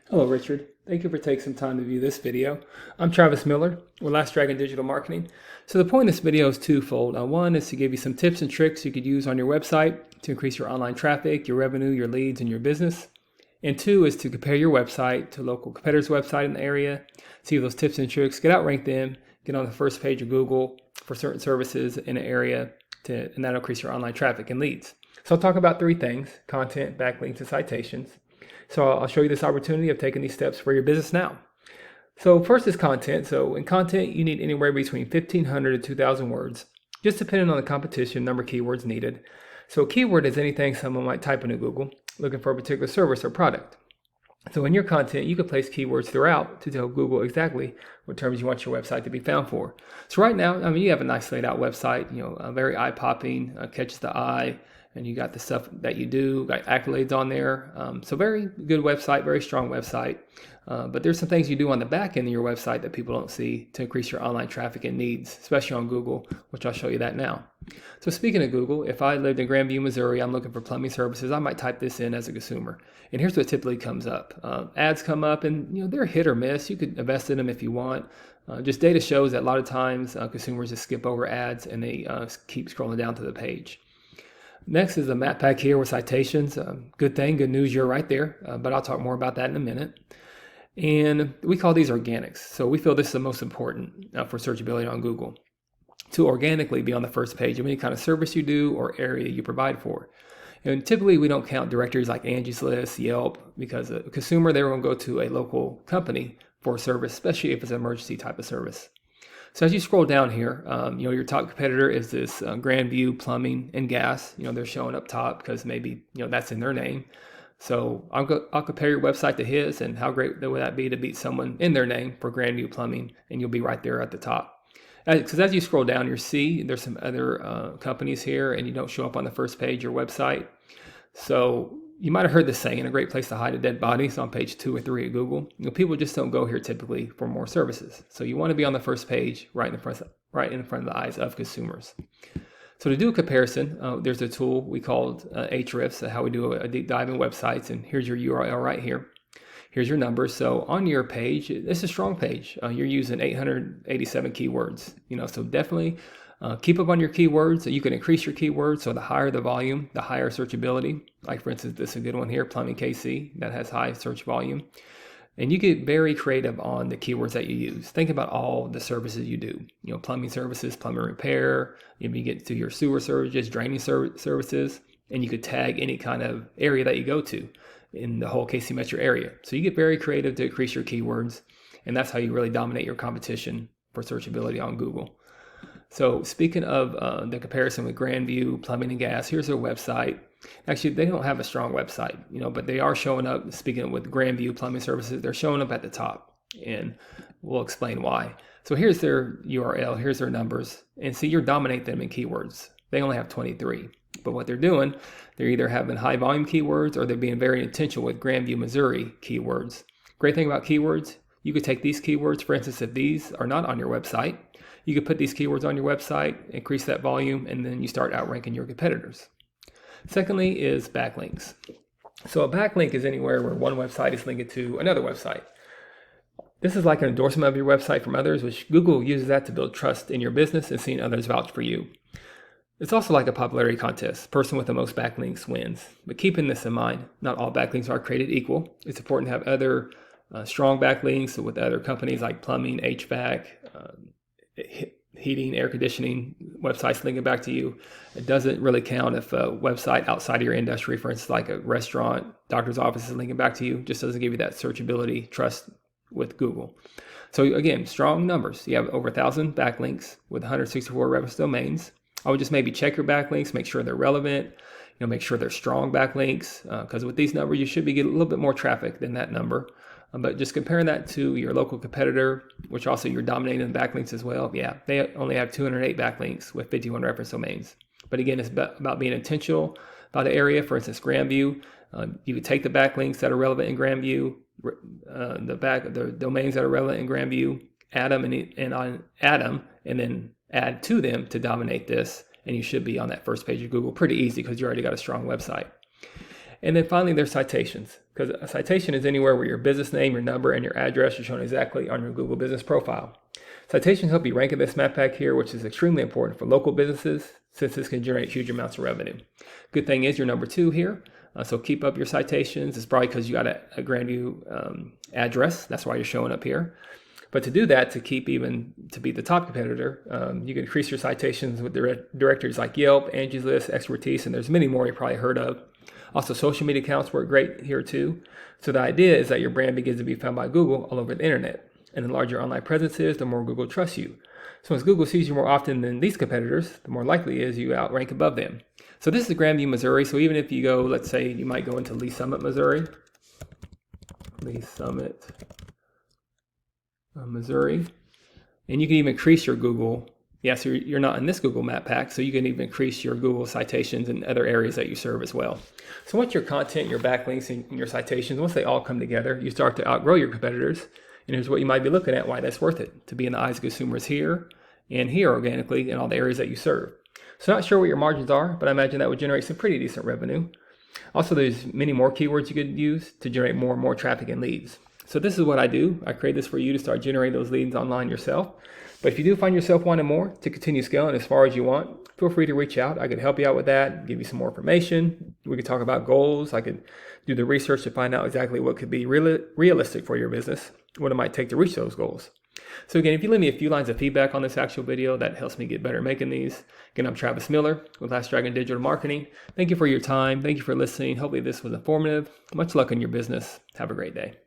Hello, Richard. Thank you for taking some time to view this video. I'm Travis Miller with Last Dragon Digital Marketing. So the point of this video is twofold. One is to give you some tips and tricks you could use on your website to increase your online traffic, your revenue, your leads, and your business. And two is to compare your website to local competitors' website in the area, see those tips and tricks, get outrank them, get on the first page of Google for certain services in an area, and that'll increase your online traffic and leads. So I'll talk about three things: content, backlinks, and citations. So I'll show you this opportunity of taking these steps for your business now. So first is content. So in content, you need anywhere between 1,500 to 2,000 words, just depending on the competition, number of keywords needed. So a keyword is anything someone might type into Google looking for a particular service or product. So in your content, you can place keywords throughout to tell Google exactly what terms you want your website to be found for. So right now, you have a nice laid out website, very eye-popping, catches the eye, and you got the stuff that you do, got accolades on there. So very good website, very strong website. But there's some things you do on the back end of your website that people don't see to increase your online traffic and needs, especially on Google, which I'll show you that now. So speaking of Google, if I lived in Grandview, Missouri, I'm looking for plumbing services, I might type this in as a consumer. And here's what typically comes up. Ads come up and they're hit or miss. You could invest in them if you want. Just data shows that a lot of times consumers just skip over ads and they keep scrolling down to the page. Next is a map pack here with citations. Good thing, good news, you're right there, but I'll talk more about that in a minute. And we call these organics. So we feel this is the most important for searchability on Google, to organically be on the first page of any kind of service you do or area you provide for. And typically we don't count directories like Angie's List, Yelp, because a consumer, they're going to go to a local company for a service, especially if it's an emergency type of service. So as you scroll down here, your top competitor is this Grandview Plumbing and Gas. They're showing up top because maybe that's in their name. So I'll compare your website to his, and how great would that be to beat someone in their name for Grandview Plumbing, and you'll be right there at the top. Because as you scroll down, you'll see there's some other companies here, and you don't show up on the first page of your website. So you might have heard this saying, a great place to hide a dead body is on page 2 or 3 of Google. People just don't go here typically for more services. So you want to be on the first page, right in front of the eyes of consumers. So to do a comparison, there's a tool we called Ahrefs, how we do a deep dive in websites. And here's your URL right here. Here's your numbers. So on your page, it's a strong page. You're using 887 keywords. So definitely keep up on your keywords. So you can increase your keywords. So the higher the volume, the higher searchability. Like for instance, this is a good one here, plumbing KC, that has high search volume. And you get very creative on the keywords that you use. Think about all the services you do. Plumbing services, plumbing repair. You get to your sewer services, draining services, and you could tag any kind of area that you go to in the whole KC Metro area. So you get very creative to increase your keywords, and that's how you really dominate your competition for searchability on Google. So speaking of the comparison with Grandview Plumbing and Gas, here's their website. Actually, they don't have a strong website, but they are showing up. Speaking with Grandview Plumbing Services, they're showing up at the top, and we'll explain why. So here's their URL, here's their numbers, and see, you're dominating them in keywords. They only have 23, but what they're doing, they're either having high volume keywords or they're being very intentional with Grandview, Missouri keywords. Great thing about keywords, you could take these keywords, for instance, if these are not on your website, you could put these keywords on your website, increase that volume, and then you start outranking your competitors. Secondly is backlinks. So a backlink is anywhere where one website is linked to another website. This is like an endorsement of your website from others, which Google uses that to build trust in your business and seeing others vouch for you. It's also like a popularity contest. Person with the most backlinks wins. But keeping this in mind, not all backlinks are created equal. It's important to have other strong backlinks with other companies like plumbing, HVAC, heating, air conditioning websites linking back to you. It doesn't really count if a website outside of your industry, for instance, like a restaurant, doctor's office is linking back to you, just doesn't give you that searchability trust with Google. So again, strong numbers. You have over 1,000 backlinks with 164 reference domains. I would just maybe check your backlinks, make sure they're relevant, make sure they're strong backlinks, because with these numbers, you should be getting a little bit more traffic than that number. But just comparing that to your local competitor, which also you're dominating in backlinks as well, yeah, they only have 208 backlinks with 51 reference domains. But again, it's about being intentional about the area. For instance, Grandview, you could take the backlinks that are relevant in Grandview, the domains that are relevant in Grandview, add them and then add to them to dominate this, and you should be on that first page of Google pretty easy because you already got a strong website. And then finally, there's citations. because a citation is anywhere where your business name, your number, and your address are shown exactly on your Google business profile. Citations help you rank in this map pack here, which is extremely important for local businesses since this can generate huge amounts of revenue. Good thing is you're number 2 here, so keep up your citations. It's probably because you got a Grandview address. That's why you're showing up here. But to do that, to be the top competitor, you can increase your citations with directories like Yelp, Angie's List, Expertise, and there's many more you probably heard of. Also, social media accounts work great here too. So the idea is that your brand begins to be found by Google all over the internet. And the larger your online presence is, the more Google trusts you. So as Google sees you more often than these competitors, the more likely it is you outrank above them. So this is Grandview, Missouri. So even if you go, let's say you might go into Lee Summit, Missouri. Lee Summit, Missouri. And you can even increase your Google. So you're not in this Google map pack, so you can even increase your Google citations in other areas that you serve as well. So once your content, your backlinks, and your citations, once they all come together, you start to outgrow your competitors. And here's what you might be looking at, why that's worth it, to be in the eyes of consumers here and here organically in all the areas that you serve. So not sure what your margins are, but I imagine that would generate some pretty decent revenue. Also, there's many more keywords you could use to generate more and more traffic and leads. So this is what I do. I create this for you to start generating those leads online yourself. But if you do find yourself wanting more to continue scaling as far as you want, feel free to reach out. I could help you out with that, give you some more information. We could talk about goals. I could do the research to find out exactly what could be realistic for your business, what it might take to reach those goals. So again, if you leave me a few lines of feedback on this actual video, that helps me get better at making these. Again, I'm Travis Miller with Last Dragon Digital Marketing. Thank you for your time. Thank you for listening. Hopefully this was informative. Much luck in your business. Have a great day.